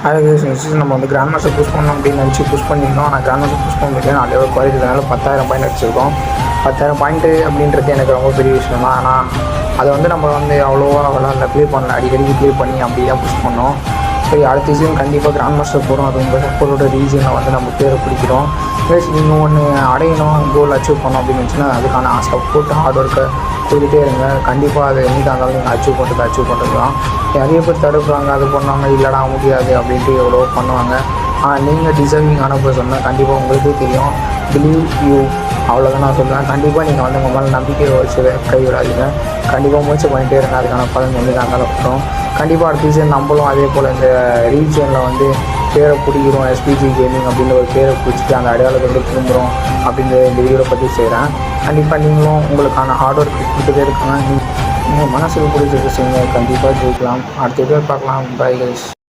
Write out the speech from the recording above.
அதுக்கு நம்ம வந்து கிராண்ட் மாஸ்டர் புஷ் பண்ணோம் அப்படின்னு நினச்சி புஷ் பண்ணியிருந்தோம். ஆனால் கிராண்ட் மாஸ்டர் புஷ் பண்ண முடியல. நான் லெவல் குறைக்கிறதுனால 10,000 பாயிண்ட் அடிச்சிருக்கோம். 10,000 பாயிண்ட்டு அப்படின்றது எனக்கு ரொம்ப பெரிய விஷயம் தான். ஆனால் அதை வந்து நம்ம வந்து அவ்வளோவா விளாட்ல, க்ளியர் பண்ணல. அடிக்கடிக்கு க்ளியர் பண்ணி அப்படி தான் புஷ் பண்ணோம். சரி, அடுத்த சீசன் கண்டிப்பாக கிராண்ட் மாஸ்டர் போகிறோம். அது உங்கள் சப்போர்ட்டோட ரீஜனில் வந்து நம்ம பேரை பிடிக்கிறோம். ப்ளஸ் நீங்கள் ஒன்று அடையணும், கோல் அச்சீவ் பண்ணோம் அப்படின்னு நினச்சின்னா அதுக்கான சப்போர்ட் ஹார்ட் ஒர்க்கை கொடுத்துட்டே இருங்க. கண்டிப்பாக அதை என்னைக்காக இருந்தாலும் நீங்கள் அச்சீவ் பண்ணுறது தான். நிறைய பேர் தடுப்பாங்க, அது பண்ணாங்க, இல்லைடா முடியாது அப்படின்ட்டு எவ்வளோ பண்ணுவாங்க. ஆனால் நீங்கள் டிசர்விங்கான பர்சன் தான். கண்டிப்பாக உங்களுக்கே தெரியும். பிலீவ் யூ, அவ்வளோதான் நான் சொல்லுவேன். கண்டிப்பாக நீங்கள் வந்து உங்கள் மேலே நம்பிக்கையை வச்சு கைவிடாதீங்க. கண்டிப்பாக முயற்சி பண்ணிகிட்டே இருங்க. அதுக்கான பலன் என்னைக்காக இருந்தாலும் வரும். கண்டிப்பாக அடுத்த சீசன் நம்மளும் அதே போல் இந்த ரீஜனில் வந்து பேரை பிடிக்கிறோம், எஸ்பிஜி கேமிங் அப்படின்ற ஒரு பேரை பிடிச்சிட்டு அந்த அடையாளத்தை வந்து திரும்புகிறோம் அப்படின்ற இந்த வீடியோவை பற்றி செய்கிறேன். கண்டிப்பாக நீங்களும் உங்களுக்கான ஹார்ட் ஒர்க் கொடுத்துட்டே இருக்காங்க. நீங்கள் மனசுக்கு பிடிச்ச செய்யுங்க, கண்டிப்பாக ஜெயிக்கலாம். அடுத்த வீடியோ பார்க்கலாம். Bye guys.